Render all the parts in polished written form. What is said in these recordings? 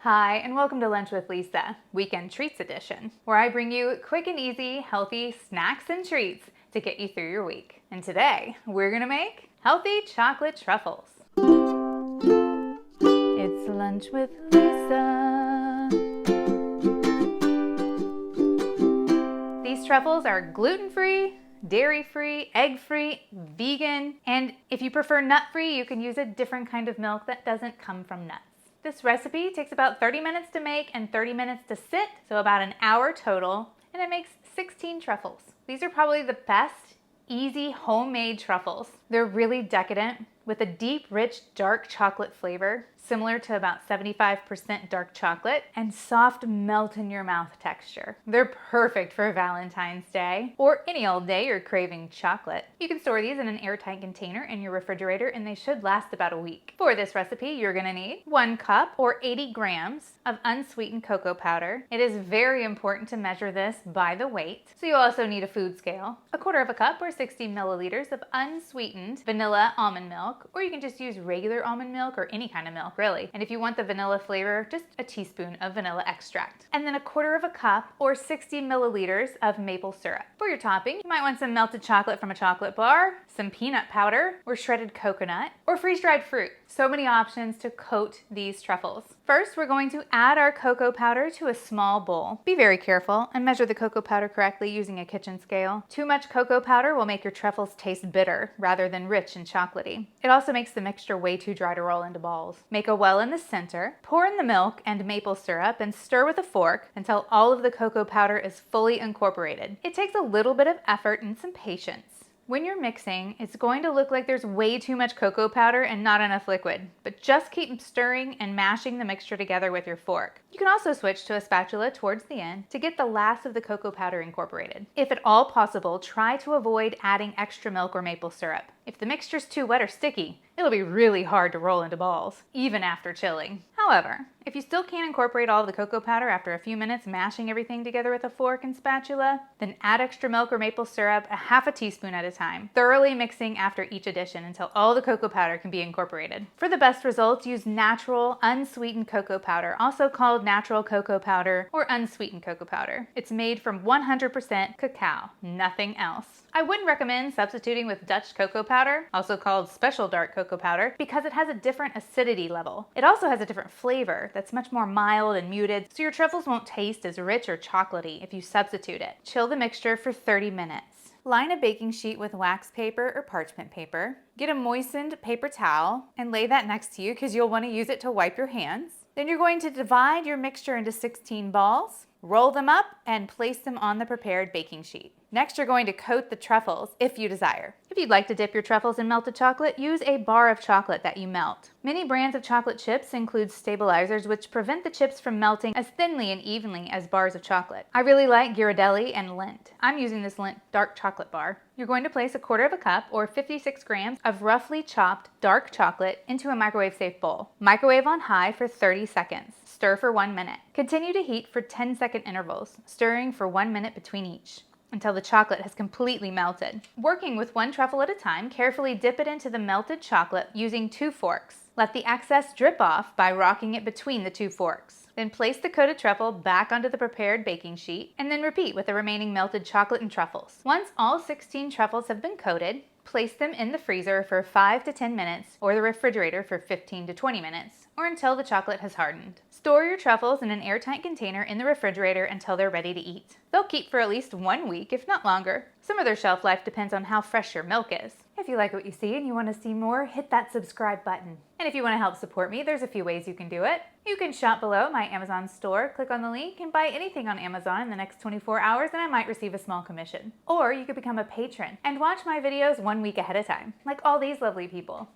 Hi, and welcome to Lunch with Lisa, Weekend Treats Edition, where I bring you quick and easy, healthy snacks and treats to get you through your week. And today, we're gonna make healthy chocolate truffles. It's Lunch with Lisa. These truffles are gluten-free, dairy-free, egg-free, vegan, and if you prefer nut-free, you can use a different kind of milk that doesn't come from nuts. This recipe takes about 30 minutes to make and 30 minutes to sit, so about an hour total, and it makes 16 truffles. These are probably the best, easy, homemade truffles. They're really decadent with a deep, rich, dark chocolate flavor, similar to about 75% dark chocolate, and soft melt-in-your-mouth texture. They're perfect for Valentine's Day, or any old day you're craving chocolate. You can store these in an airtight container in your refrigerator, and they should last about a week. For this recipe, you're gonna need 1 cup, or 80 grams, of unsweetened cocoa powder. It is very important to measure this by the weight, so you also need a food scale. 1/4 cup, or 60 milliliters, of unsweetened vanilla almond milk, or you can just use regular almond milk or any kind of milk, really. And if you want the vanilla flavor, just a teaspoon of vanilla extract. And then 1/4 cup, or 60 milliliters, of maple syrup. For your topping, you might want some melted chocolate from a chocolate bar, some peanut powder, or shredded coconut, or freeze-dried fruit. So many options to coat these truffles. First, we're going to add our cocoa powder to a small bowl. Be very careful and measure the cocoa powder correctly using a kitchen scale. Too much cocoa powder will make your truffles taste bitter rather than rich and chocolatey. It also makes the mixture way too dry to roll into balls. Make a well in the center, pour in the milk and maple syrup, and stir with a fork until all of the cocoa powder is fully incorporated. It takes a little bit of effort and some patience. When you're mixing, it's going to look like there's way too much cocoa powder and not enough liquid, but just keep stirring and mashing the mixture together with your fork. You can also switch to a spatula towards the end to get the last of the cocoa powder incorporated. If at all possible, try to avoid adding extra milk or maple syrup. If the mixture's too wet or sticky, it'll be really hard to roll into balls, even after chilling. However, if you still can't incorporate all of the cocoa powder after a few minutes mashing everything together with a fork and spatula, then add extra milk or maple syrup a half a teaspoon at a time, thoroughly mixing after each addition until all the cocoa powder can be incorporated. For the best results, use natural, unsweetened cocoa powder, also called natural cocoa powder or unsweetened cocoa powder. It's made from 100% cacao, nothing else. I wouldn't recommend substituting with Dutch cocoa powder, also called special dark cocoa powder, because it has a different acidity level. It also has a different flavor that's much more mild and muted, so your truffles won't taste as rich or chocolatey if you substitute it. Chill the mixture for 30 minutes. Line a baking sheet with wax paper or parchment paper. Get a moistened paper towel and lay that next to you because you'll want to use it to wipe your hands. Then you're going to divide your mixture into 16 balls, roll them up, and place them on the prepared baking sheet. Next, you're going to coat the truffles if you desire. If you'd like to dip your truffles in melted chocolate, use a bar of chocolate that you melt. Many brands of chocolate chips include stabilizers which prevent the chips from melting as thinly and evenly as bars of chocolate. I really like Ghirardelli and Lindt. I'm using this Lindt dark chocolate bar. You're going to place 1/4 cup, or 56 grams, of roughly chopped dark chocolate into a microwave-safe bowl. Microwave on high for 30 seconds. Stir for 1 minute. Continue to heat for 10-second intervals, stirring for 1 minute between each, until the chocolate has completely melted. Working with 1 truffle at a time, carefully dip it into the melted chocolate using 2 forks. Let the excess drip off by rocking it between the 2 forks. Then place the coated truffle back onto the prepared baking sheet, and then repeat with the remaining melted chocolate and truffles. Once all 16 truffles have been coated, place them in the freezer for 5 to 10 minutes or the refrigerator for 15 to 20 minutes, or until the chocolate has hardened. Store your truffles in an airtight container in the refrigerator until they're ready to eat. They'll keep for at least 1 week, if not longer. Some of their shelf life depends on how fresh your milk is. If you like what you see and you want to see more, hit that subscribe button. And if you want to help support me, there's a few ways you can do it. You can shop below my Amazon store, click on the link, and buy anything on Amazon in the next 24 hours, and I might receive a small commission. Or you could become a patron and watch my videos 1 week ahead of time, like all these lovely people.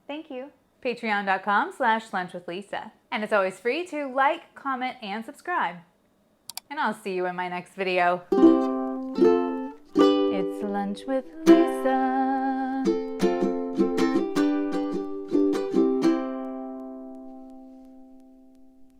Thank you. Patreon.com/lunchwithlisa. And it's always free to like, comment, and subscribe. And I'll see you in my next video. It's Lunch with Lisa.